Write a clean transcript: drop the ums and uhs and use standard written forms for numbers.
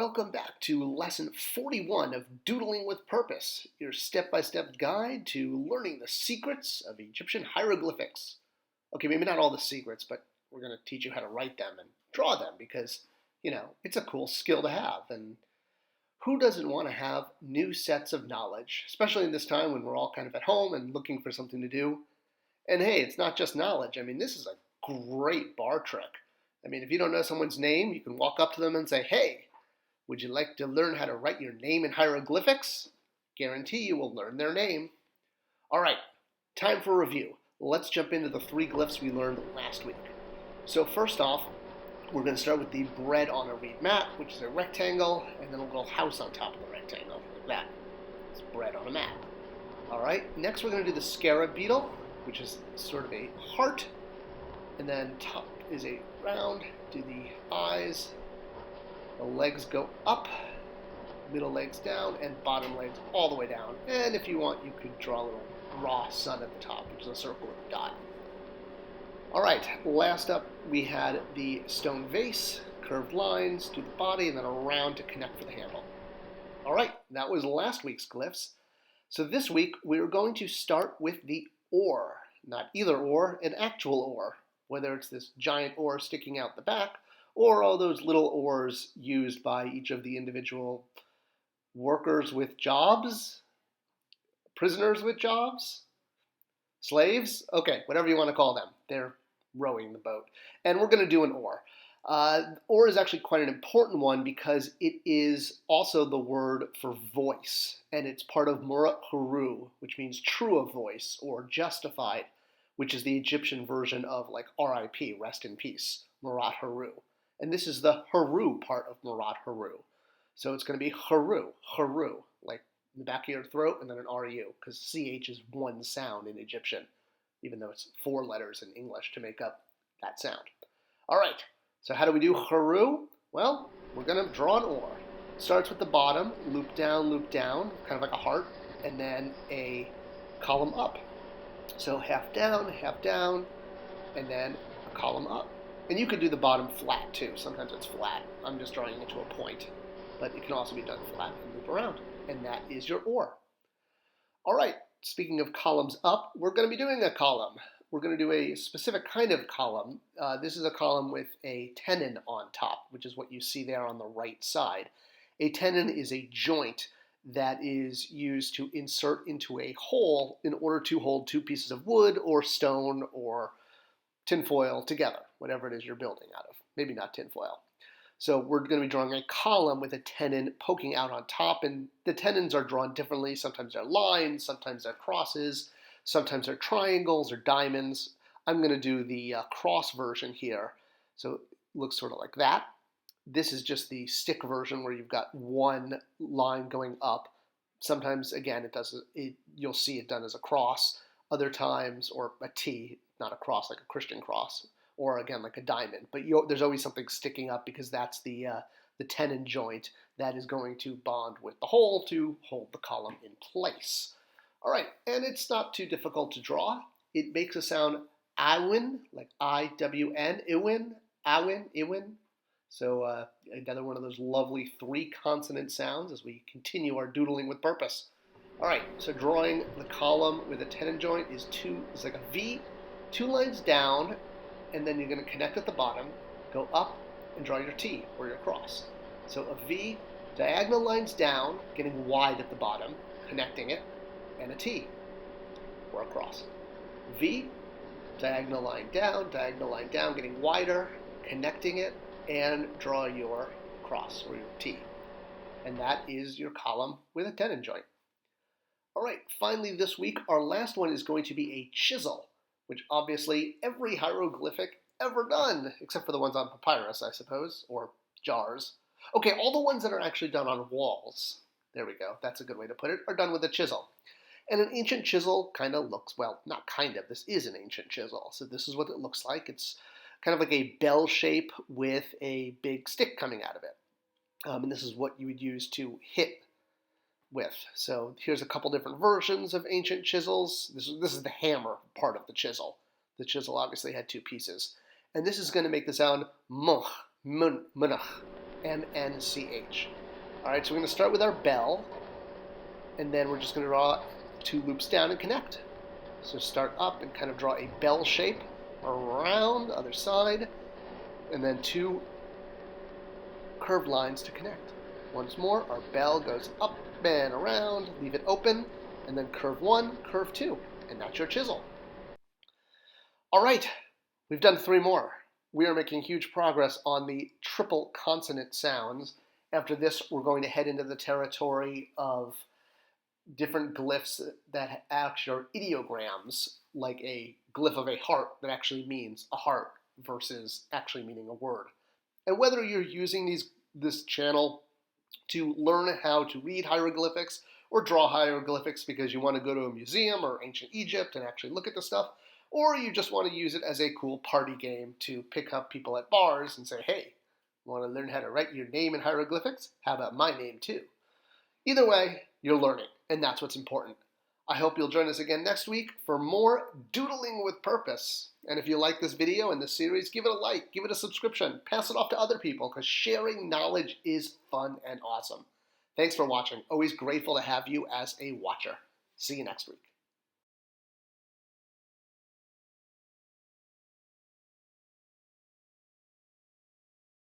welcome back to lesson 41 of Doodling with Purpose, your step-by-step guide to learning the secrets of Egyptian hieroglyphics. Okay, maybe not all the secrets, but we're going to teach you how to write them and draw them because, it's a cool skill to have. And who doesn't want to have new sets of knowledge, especially in this time when we're all kind of at home and looking for something to do? And hey, it's not just knowledge. This is a great bar trick. If you don't know someone's name, you can walk up to them and say, "Hey, would you like to learn how to write your name in hieroglyphics?" Guarantee you will learn their name. All right, time for a review. Let's jump into the 3 glyphs we learned last week. So first off, we're going to start with the bread on a reed mat, which is a rectangle, and then a little house on top of the rectangle, like that. It's bread on a mat. All right, next we're going to do the Scarab Beetle, which is sort of a heart, and then top is a round, do the eyes. The legs go up, middle legs down, and bottom legs all the way down. And if you want, you could draw a little raw sun at the top, which is a circle with a dot. All right, last up, we had the stone vase, curved lines, do the body, and then a round to connect for the handle. All right, that was last week's glyphs. So this week, we're going to start with the oar. Not either oar, an actual oar, whether it's this giant oar sticking out the back, or all those little oars used by each of the individual workers with jobs, prisoners with jobs, slaves, okay, whatever you want to call them. They're rowing the boat. And we're going to do an oar. Oar is actually quite an important one because it is also the word for voice, and it's part of Murat Haru, which means true of voice, or justified, which is the Egyptian version of like R.I.P., rest in peace, Murat Haru. And this is the Haru part of Murat Haru. So it's going to be Haru, Haru, like in the back of your throat, and then an R-U, because CH is one sound in Egyptian, even though it's 4 letters in English to make up that sound. All right, so how do we do Haru? Well, we're going to draw an oar. Starts with the bottom, loop down, kind of like a heart, and then a column up. So half down, and then a column up. And you could do the bottom flat too. Sometimes it's flat. I'm just drawing it to a point. But it can also be done flat and loop around. And that is your oar. All right, speaking of columns up, we're going to be doing a column. We're going to do a specific kind of column. This is a column with a tenon on top, which is what you see there on the right side. A tenon is a joint that is used to insert into a hole in order to hold 2 pieces of wood or stone or tinfoil together, whatever it is you're building out of. Maybe not tinfoil. So we're going to be drawing a column with a tenon poking out on top, and the tenons are drawn differently. Sometimes they're lines, sometimes they're crosses, sometimes they're triangles or diamonds. I'm going to do the cross version here. So it looks sort of like that. This is just the stick version where you've got one line going up. Sometimes, again, you'll see it done as a cross. Other times, or a T, not a cross like a Christian cross, or again like a diamond. But there's always something sticking up because that's the tenon joint that is going to bond with the hole to hold the column in place. All right, and it's not too difficult to draw. It makes a sound Iwin, like I-W-N, Iwin, Iwin, Iwin. So another one of those lovely 3 consonant sounds as we continue our doodling with purpose. All right, so drawing the column with a tenon joint is like a V, 2 lines down, and then you're going to connect at the bottom, go up, and draw your T or your cross. So a V, diagonal lines down, getting wide at the bottom, connecting it, and a T or a cross. V, diagonal line down, getting wider, connecting it, and draw your cross or your T. And that is your column with a tenon joint. All right, finally this week, our last one is going to be a chisel, which obviously every hieroglyphic ever done, except for the ones on papyrus, I suppose, or jars. Okay, all the ones that are actually done on walls, there we go, that's a good way to put it, are done with a chisel. And an ancient chisel kind of looks, well, not kind of, this is an ancient chisel. So this is what it looks like. It's kind of like a bell shape with a big stick coming out of it. And this is what you would use to hit with. So here's a couple different versions of ancient chisels. This is the hammer part of the chisel. The chisel obviously had 2 pieces. And this is going to make the sound muh, munach, MNCH. All right, so we're going to start with our bell, and then we're just going to draw 2 loops down and connect. So start up and kind of draw a bell shape around the other side, and then 2 curved lines to connect. Once more, our bell goes up and around, leave it open, and then curve 1, curve 2, and that's your chisel. All right, we've done 3 more. We are making huge progress on the triple consonant sounds. After this, we're going to head into the territory of different glyphs that actually are ideograms, like a glyph of a heart that actually means a heart versus actually meaning a word. And whether you're using this channel to learn how to read hieroglyphics or draw hieroglyphics because you want to go to a museum or ancient Egypt and actually look at the stuff, or you just want to use it as a cool party game to pick up people at bars and say, hey, want to learn how to write your name in hieroglyphics? How about my name too? Either way, you're learning, and that's what's important. I hope you'll join us again next week for more Doodling with Purpose. And if you like this video and this series, give it a like, give it a subscription, pass it off to other people, because sharing knowledge is fun and awesome. Thanks for watching. Always grateful to have you as a watcher. See you next week.